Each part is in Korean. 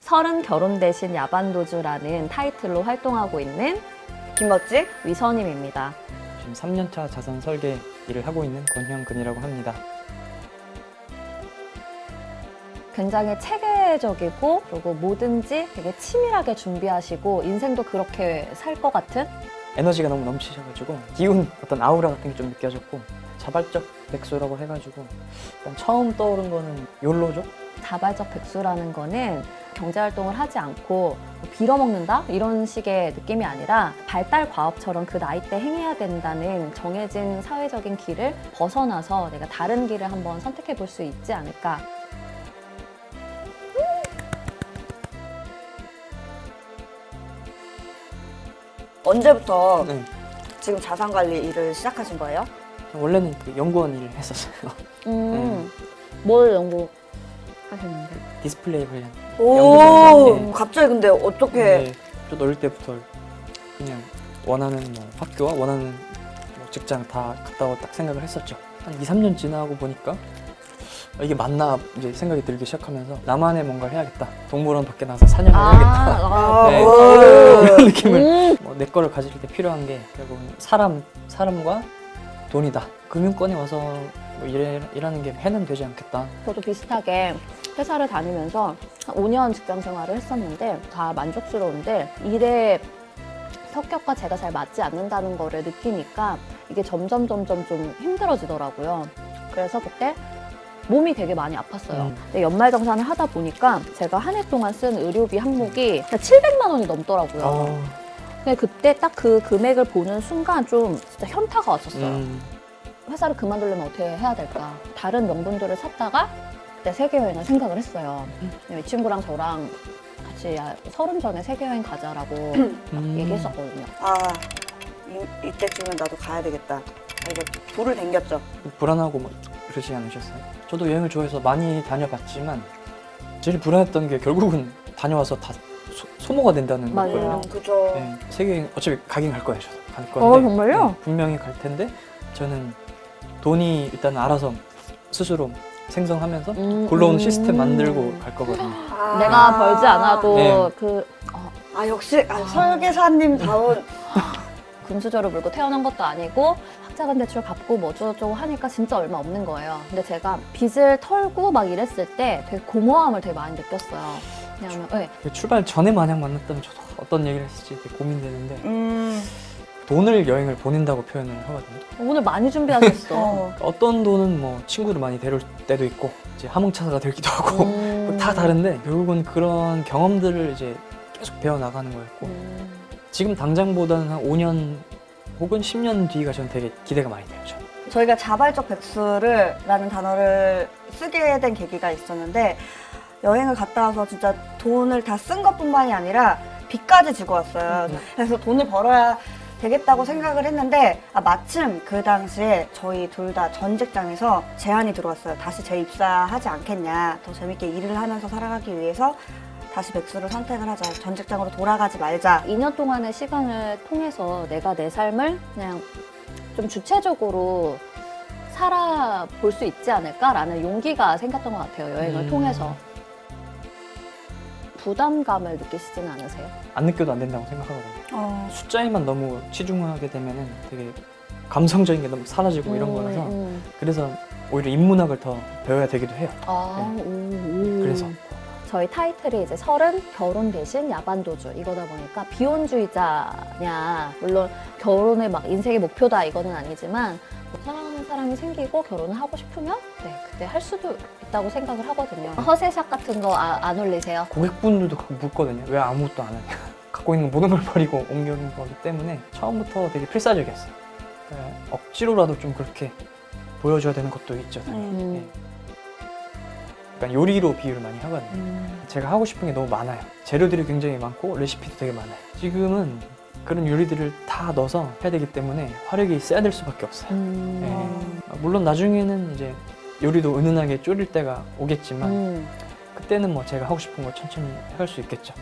서른 결혼 대신 야반도주라는 타이틀로 활동하고 있는 김멋집 위선임입니다. 지금 3년차 자산 설계 일을 하고 있는 권형근이라고 합니다. 굉장히 체계적이고 그리고 뭐든지 되게 치밀하게 준비하시고 인생도 그렇게 살 것 같은 에너지가 너무 넘치셔가지고 기운, 어떤 아우라 같은 게 좀 느껴졌고 자발적 백수라고 해가지고 일단 처음 떠오른 거는 욜로죠. 자발적 백수라는 거는 경제활동을 하지 않고 빌어먹는다? 이런 식의 느낌이 아니라 발달 과업처럼 그 나이 때 행해야 된다는 정해진 사회적인 길을 벗어나서 내가 다른 길을 한번 선택해 볼 수 있지 않을까. 언제부터 네. 지금 자산관리 일을 시작하신 거예요? 원래는 그 연구원 일을 했었어요. 뭘 연구하셨는데? 디스플레이 관련. 오, 연구소에서, 네. 갑자기 근데 어떻게 네, 좀 어릴 때부터 그냥 원하는 뭐 학교와 원하는 뭐 직장 다 갔다 오고 딱 생각을 했었죠. 한 2, 3년 지나고 보니까 이게 맞나 이제 생각이 들기 시작하면서 나만의 뭔가를 해야겠다. 동물원 밖에 나가서 사냥을 해야겠다. 네. 그런 느낌을 뭐 내 거를 가질 때 필요한 게 결국은 사람과 돈이다. 금융권에 와서 뭐 일하는 게 해는 되지 않겠다. 저도 비슷하게 회사를 다니면서 한 5년 직장 생활을 했었는데 다 만족스러운데 일의 성격과 제가 잘 맞지 않는다는 거를 느끼니까 이게 점점 좀 힘들어지더라고요. 그래서 그때 몸이 되게 많이 아팠어요. 근데 연말정산을 하다 보니까 제가 한 해 동안 쓴 의료비 항목이 700만 원이 넘더라고요. 근데 그때 딱 그 금액을 보는 순간 좀 진짜 현타가 왔었어요. 회사를 그만두려면 어떻게 해야 될까? 다른 명분들을 찾다가 그때 세계여행을 생각을 했어요. 이 친구랑 저랑 같이 30 전에 세계여행 가자라고 얘기했었거든요. 아, 이때쯤은 나도 가야 되겠다. 이게 돌을 댕겼죠. 불안하고 뭐 그러지 않으셨어요? 저도 여행을 좋아해서 많이 다녀봤지만 제일 불안했던 게 결국은 다녀와서 다 소모가 된다는 거거든요. 그죠. 네, 세계여행 어차피 가긴 갈 거예요. 저도 갈 건데 정말요? 네, 분명히 갈 텐데 저는 돈이 일단 알아서 스스로 생성하면서 굴러오는 시스템 만들고 갈 거거든요. 아, 내가 벌지 않아도 네. 역시 설계사님다운. 금수저를 물고 태어난 것도 아니고 학자금 대출 갚고 뭐 어쩌고저쩌고 하니까 진짜 얼마 없는 거예요. 근데 제가 빚을 털고 막 이랬을 때 되게 공허함을 되게 많이 느꼈어요. 왜냐하면 네. 출발 전에 만약 만났다면 저도 어떤 얘기를 했을지 되게 고민되는데 돈을 여행을 보낸다고 표현을 하거든요. 오늘 많이 준비하셨어. 어떤 돈은 뭐 친구를 많이 데려올 때도 있고 이제 하몽차사가 되기도 하고 다 다른데 결국은 그런 경험들을 이제 계속 배워나가는 거였고 지금 당장보다는 한 5년 혹은 10년 뒤가 저는 되게 기대가 많이 돼요. 저는. 저희가 자발적 백수라는 단어를 쓰게 된 계기가 있었는데 여행을 갔다 와서 진짜 돈을 다 쓴 것뿐만이 아니라 빚까지 지고 왔어요. 그래서 돈을 벌어야 되겠다고 생각을 했는데 마침 그 당시에 저희 둘 다 전 직장에서 제안이 들어왔어요. 다시 재입사하지 않겠냐. 더 재밌게 일을 하면서 살아가기 위해서 다시 백수를 선택을 하자. 전 직장으로 돌아가지 말자. 2년 동안의 시간을 통해서 내가 내 삶을 그냥 좀 주체적으로 살아볼 수 있지 않을까라는 용기가 생겼던 것 같아요. 여행을 통해서. 부담감을 느끼시지는 않으세요? 안 느껴도 안 된다고 생각하거든요. 숫자에만 너무 치중하게 되면은 되게 감성적인 게 너무 사라지고 이런 거라서 그래서 오히려 인문학을 더 배워야 되기도 해요. 그래서 저희 타이틀이 이제 30 결혼 대신 야반도주 이거다 보니까 비혼주의자냐, 물론 결혼을 막 인생의 목표다 이거는 아니지만 뭐 사랑하는 사람이 생기고 결혼을 하고 싶으면 그때 할 수도 있다고 생각을 하거든요. 허세샷 같은 거 안 올리세요? 고객분들도 묻거든요. 왜 아무것도 안 하냐. 갖고 있는 모든 걸 버리고 옮겨온 거기 때문에 처음부터 되게 필사적이었어요. 그러니까 억지로라도 좀 그렇게 보여줘야 되는 것도 있죠. 네. 그러니까 요리로 비유를 많이 하거든요. 제가 하고 싶은 게 너무 많아요. 재료들이 굉장히 많고 레시피도 되게 많아요. 지금은 그런 요리들을 다 넣어서 해야 되기 때문에 화력이 세야 될 수밖에 없어요. 네. 물론 나중에는 이제 요리도 은은하게 졸일 때가 오겠지만 그때는 뭐 제가 하고 싶은 거 천천히 할 수 있겠죠.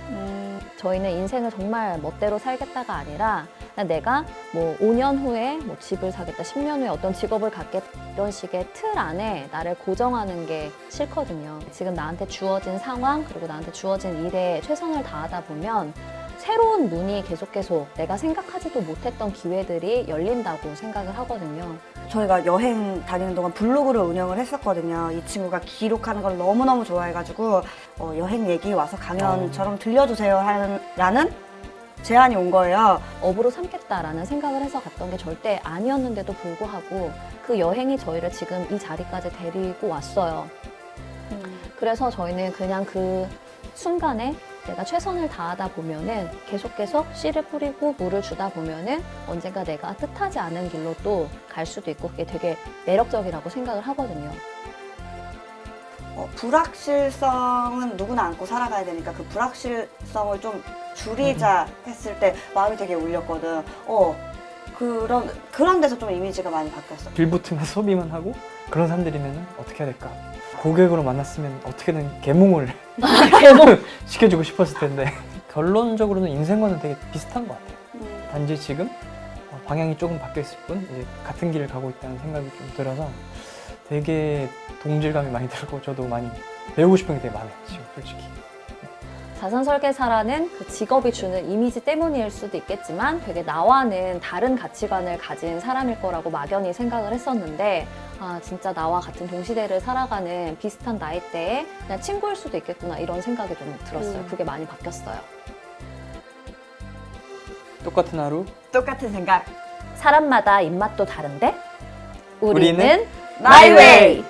저희는 인생을 정말 멋대로 살겠다가 아니라 그냥 내가 뭐 5년 후에 뭐 집을 사겠다, 10년 후에 어떤 직업을 갖겠다 이런 식의 틀 안에 나를 고정하는 게 싫거든요. 지금 나한테 주어진 상황 그리고 나한테 주어진 일에 최선을 다하다 보면 새로운 문이 계속 내가 생각하지도 못했던 기회들이 열린다고 생각을 하거든요. 저희가 여행 다니는 동안 블로그를 운영을 했었거든요. 이 친구가 기록하는 걸 너무너무 좋아해가지고 여행 얘기 와서 강연처럼 들려주세요 라는 제안이 온 거예요. 업으로 삼겠다라는 생각을 해서 갔던 게 절대 아니었는데도 불구하고 그 여행이 저희를 지금 이 자리까지 데리고 왔어요. 그래서 저희는 그냥 그 순간에 내가 최선을 다하다 보면은 계속 씨를 뿌리고 물을 주다 보면은 언젠가 내가 뜻하지 않은 길로 또 갈 수도 있고 그게 되게 매력적이라고 생각을 하거든요. 불확실성은 누구나 안고 살아가야 되니까 그 불확실성을 좀 줄이자 했을 때 마음이 되게 울렸거든. 그런 데서 좀 이미지가 많이 바뀌었어. 빌보트나 소비만 하고 그런 사람들이면 어떻게 해야 될까? 고객으로 만났으면 어떻게든 계몽을 시켜주고 싶었을 텐데 결론적으로는 인생과는 되게 비슷한 것 같아요. 단지 지금 방향이 조금 바뀌었을 뿐 이제 같은 길을 가고 있다는 생각이 좀 들어서 되게 동질감이 많이 들고 저도 많이 배우고 싶은 게 되게 많아요. 지금 솔직히. 자산 설계사라는 그 직업이 주는 이미지 때문일 수도 있겠지만 되게 나와는 다른 가치관을 가진 사람일 거라고 막연히 생각을 했었는데 진짜 나와 같은 동시대를 살아가는 비슷한 나이대에 그냥 친구일 수도 있겠구나 이런 생각이 좀 들었어요. 그게 많이 바뀌었어요. 똑같은 하루 똑같은 생각. 사람마다 입맛도 다른데 우리는 마이웨이!